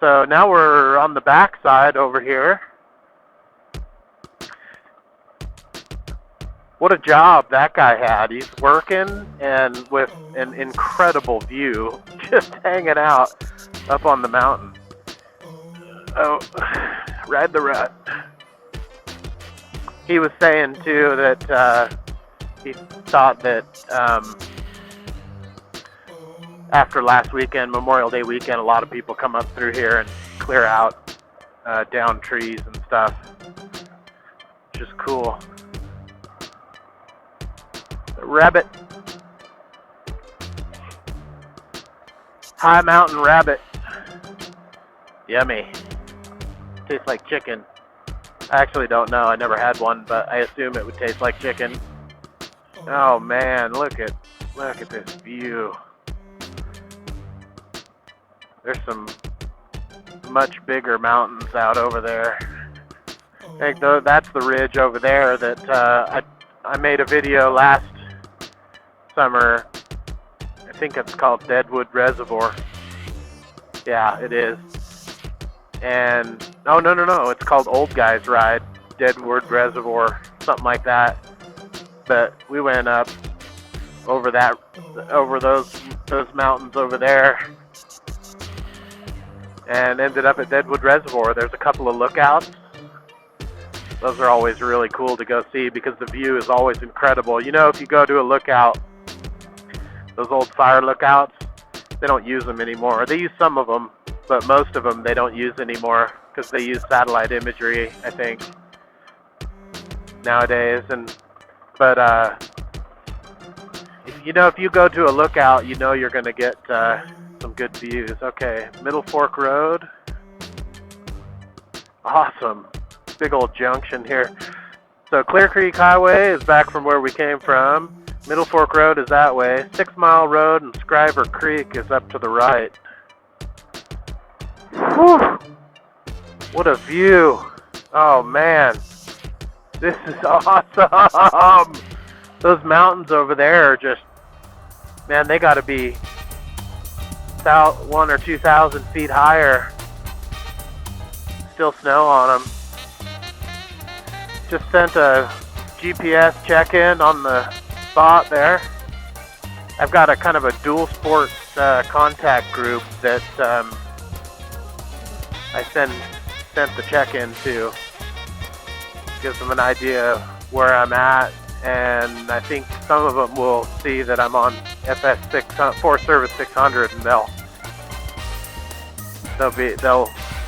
So now we're on the back side over here. What a job that guy had. He's working and with an incredible view, just hanging out up on the mountain. Oh, ride the rut. He was saying too that he thought that after last weekend, Memorial Day weekend, a lot of people come up through here and clear out down trees and stuff, which is cool. Rabbit. High mountain rabbit. Yummy. Tastes like chicken. I actually don't know. I never had one, but I assume it would taste like chicken. Oh man, look at this view. There's some much bigger mountains out over there. I think that's the ridge over there that I made a video last summer. I think it's called Deadwood Reservoir. Yeah, it is. And no, it's called Old Guys Ride, Deadwood Reservoir, something like that. But we went up over those mountains over there, and ended up at Deadwood Reservoir. There's a couple of lookouts. Those are always really cool to go see because the view is always incredible. You know, if you go to a lookout, those old fire lookouts, they don't use them anymore. They use some of them, but most of them they don't use anymore because they use satellite imagery, I think, nowadays. But if you go to a lookout, you know you're going to get some good views. Okay, Middle Fork Road. Awesome. Big old junction here. So Clear Creek Highway is back from where we came from. Middle Fork Road is that way. 6 Mile Road and Scriver Creek is up to the right. Whew. What a view. Oh man. This is awesome. Those mountains over there are just, man, they got to be 1,000 or 2,000 feet higher. Still snow on them. Just sent a GPS check-in on the spot there. I've got a kind of a dual sports contact group that I sent the check-in to. Gives them an idea of where I'm at, and I think some of them will see that I'm on Forest Service 600, and they'll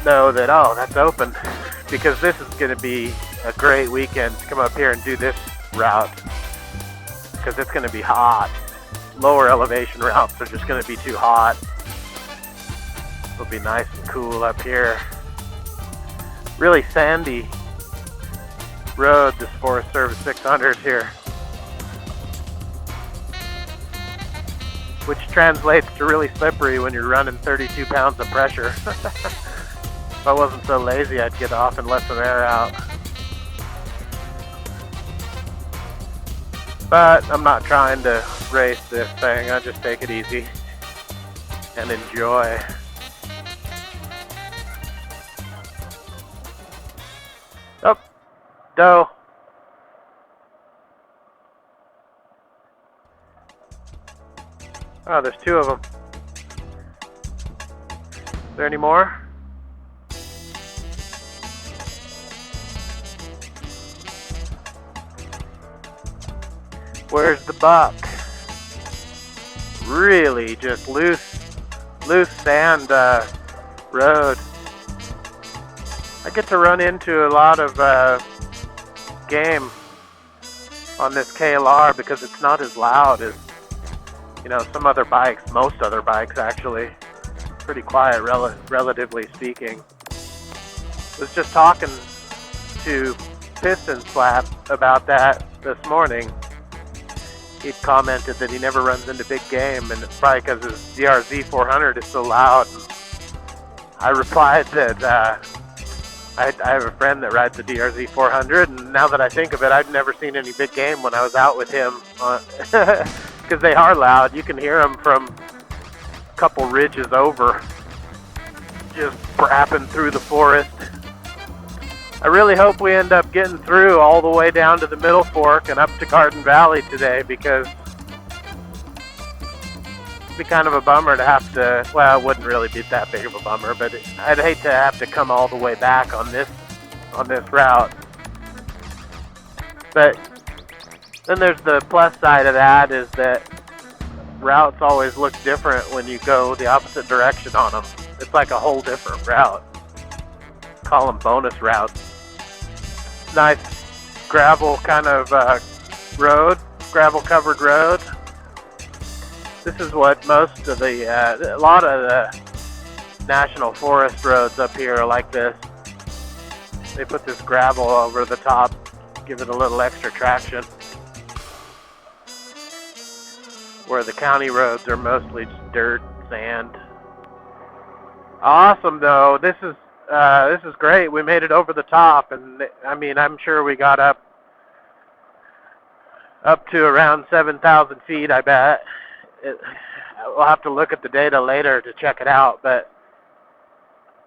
know that, oh, that's open, because this is going to be a great weekend to come up here and do this route, because it's going to be hot. Lower elevation routes are just going to be too hot. It'll be nice and cool up here. Really sandy road, this Forest Service 600 here, which translates to really slippery when you're running 32 pounds of pressure. If I wasn't so lazy, I'd get off and let some air out. But I'm not trying to race this thing. I just take it easy and enjoy. Oh, doe. Oh, there's 2 of them. Is there any more? Where's the buck? Really just loose sand road. I get to run into a lot of game on this KLR because it's not as loud as, some other bikes, most other bikes actually. Pretty quiet, relatively speaking. Was just talking to Piston Slap about that this morning. He'd commented that he never runs into big game, and it's probably because his DRZ 400 is so loud. And I replied that I have a friend that rides the DRZ 400, and now that I think of it, I've never seen any big game when I was out with him, because they are loud. You can hear them from a couple ridges over. just brapping through the forest. I really hope we end up getting through all the way down to the Middle Fork and up to Garden Valley today, because it'd be kind of a bummer to have to, well, it wouldn't really be that big of a bummer, but I'd hate to have to come all the way back on this route. But then there's the plus side of that, is that routes always look different when you go the opposite direction on them. It's like a whole different route. Call them bonus routes. Nice gravel kind of road, gravel covered road. This is what most of a lot of the national forest roads up here are like this. They put this gravel over the top, give it a little extra traction. Where the county roads are mostly just dirt, sand. Awesome though, this is great. We made it over the top, and I mean, I'm sure we got up to around 7,000 feet, I bet. We'll have to look at the data later to check it out,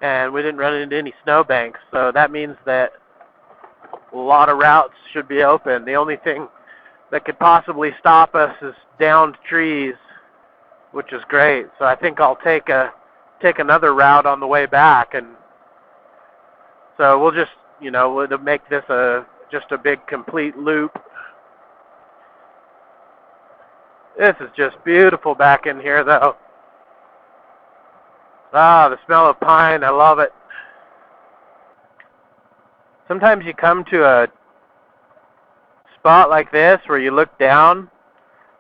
and we didn't run into any snowbanks, so that means that a lot of routes should be open. The only thing that could possibly stop us is downed trees, which is great. So I think I'll take another route on the way back, and so we'll just, we'll make this just a big complete loop. This is just beautiful back in here though. Ah, the smell of pine, I love it. Sometimes you come to a spot like this where you look down,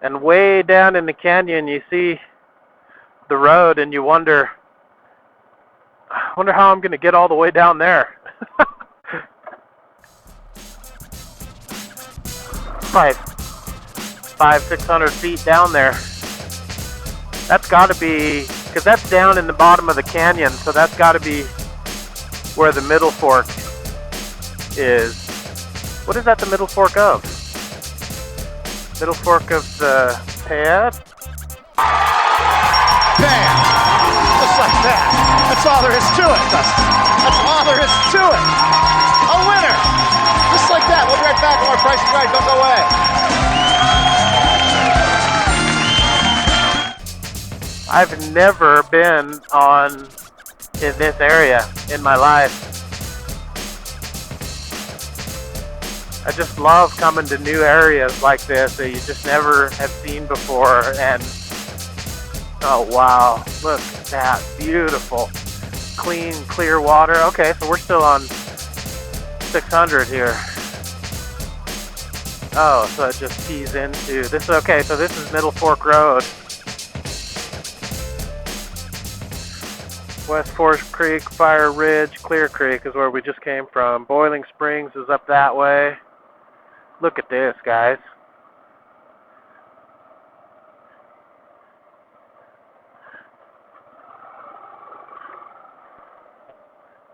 and way down in the canyon you see the road, and you wonder how I'm going to get all the way down there. 500-600 feet down there. That's got to be, because that's down in the bottom of the canyon, so that's got to be where the Middle Fork is. What is that the Middle Fork of? Middle Fork of the Payette? Bam! Just like that. That's all there is to it, Dustin. That's all there is to it. A winner! Just like that. We'll be right back on our Price is Right. Don't go away. I've never been in this area in my life. I just love coming to new areas like this that you just never have seen before, and oh wow, look at that, beautiful, clean, clear water. Okay, so we're still on 600 here. Oh, so it just tees into this. Okay, so this is Middle Fork Road. West Fork Creek, Fire Ridge, Clear Creek is where we just came from. Boiling Springs is up that way. Look at this, guys.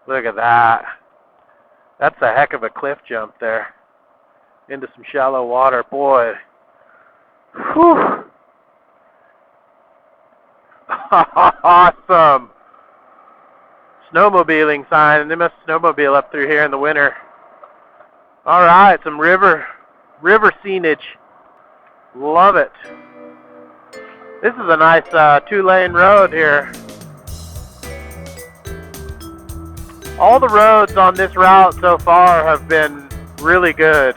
Look at that. That's a heck of a cliff jump there into some shallow water. Boy. Whew. Awesome. Snowmobiling sign, and they must snowmobile up through here in the winter. All right, some river scenage. Love it. This is a nice 2-lane road here. All the roads on this route so far have been really good.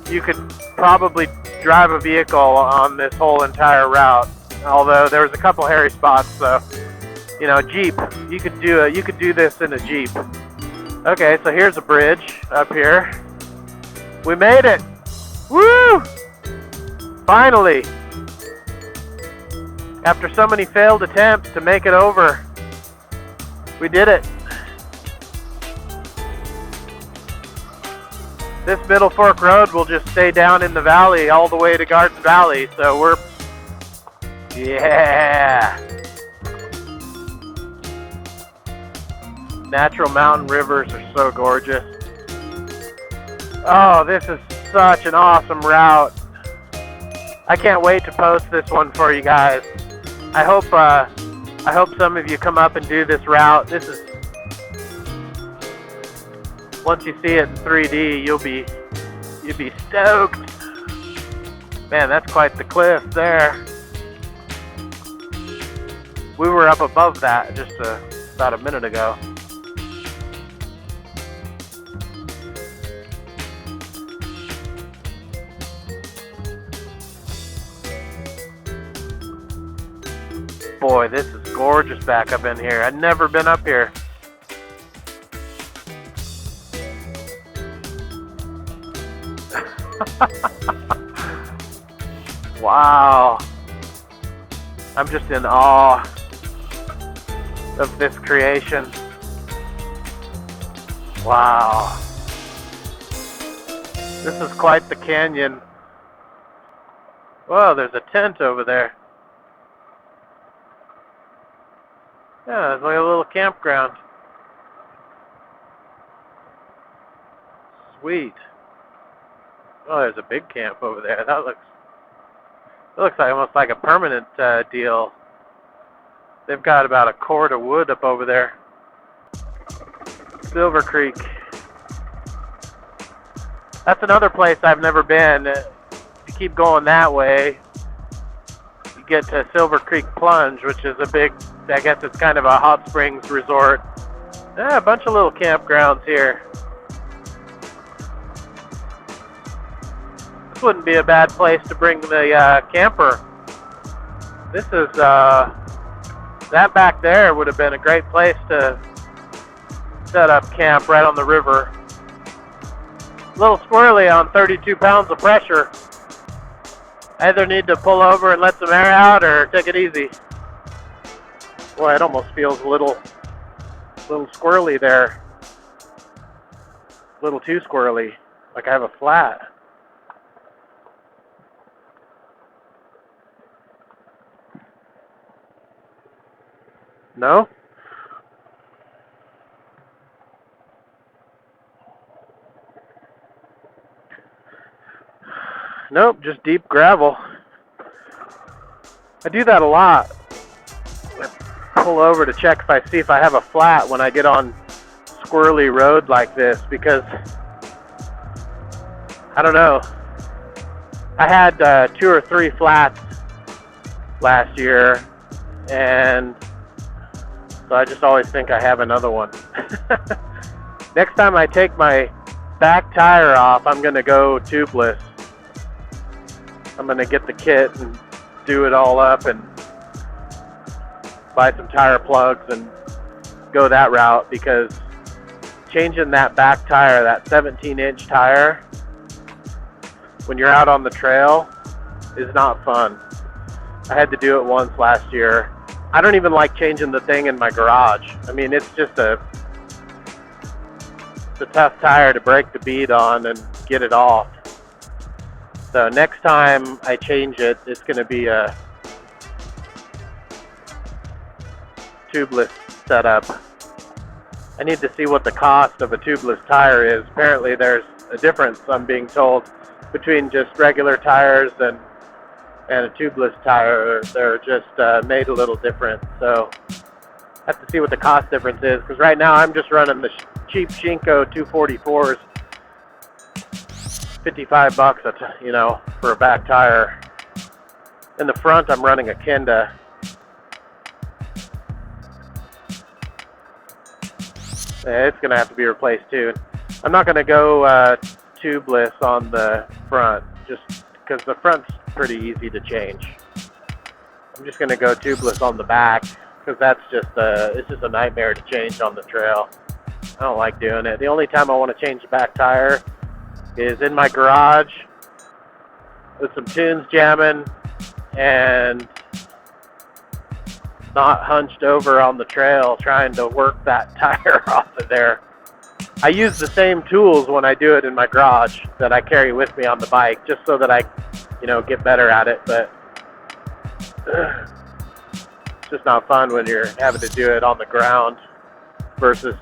You could probably drive a vehicle on this whole entire route, although there was a couple hairy spots, so Jeep. You could do this in a Jeep. Okay, so here's a bridge up here. We made it! Woo! Finally! After so many failed attempts to make it over, we did it. This Middle Fork Road will just stay down in the valley all the way to Garden Valley, so yeah! Natural mountain rivers are so gorgeous. Oh, this is such an awesome route. I can't wait to post this one for you guys. I hope some of you come up and do this route. This is, once you see it in 3D, you'll be stoked. Man, that's quite the cliff there. We were up above that just about a minute ago. Boy, this is gorgeous back up in here. I've never been up here. Wow. I'm just in awe of this creation. Wow. This is quite the canyon. Whoa, there's a tent over there. Yeah, it's like a little campground. Sweet. Oh, there's a big camp over there. That looks like almost like a permanent deal. They've got about a cord of wood up over there. Silver Creek. That's another place I've never been. If you keep going that way, you get to Silver Creek Plunge, which is a big, I guess it's kind of a hot springs resort. Yeah, a bunch of little campgrounds here. This wouldn't be a bad place to bring the camper. This is, that back there would have been a great place to set up camp right on the river. A little squirrely on 32 pounds of pressure. I either need to pull over and let some air out or take it easy. Boy, it almost feels a little squirrely there. A little too squirrely, like I have a flat. No? Nope, just deep gravel. I do that a lot. I pull over to check if I have a flat when I get on squirrely road like this, because I don't know. I had 2 or 3 flats last year, and so I just always think I have another one. Next time I take my back tire off, I'm going to go tubeless. I'm going to get the kit and do it all up and buy some tire plugs and go that route, because changing that back tire, that 17-inch tire, when you're out on the trail is not fun. I had to do it once last year. I don't even like changing the thing in my garage. I mean, it's just a tough tire to break the bead on and get it off. So next time I change it, it's going to be a tubeless setup. I need to see what the cost of a tubeless tire is. Apparently there's a difference, I'm being told, between just regular tires and a tubeless tire. They're just made a little different. So I have to see what the cost difference is, because right now I'm just running the cheap Shinko 244s. $55, you know, for a back tire. In the front, I'm running a Kenda. It's going to have to be replaced too. I'm not going to go tubeless on the front, just because the front's pretty easy to change. I'm just going to go tubeless on the back, because that's just it's just a nightmare to change on the trail. I don't like doing it. The only time I want to change the back tire is in my garage with some tunes jamming and not hunched over on the trail trying to work that tire off of there. I use the same tools when I do it in my garage that I carry with me on the bike, just so that I, you know, get better at it. But it's just not fun when you're having to do it on the ground versus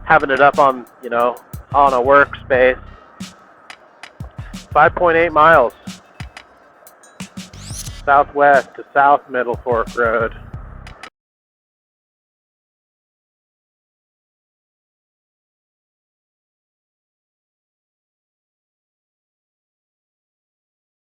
having it up on, you know, on a workspace. 5.8 miles. southwest to South Middle Fork Road.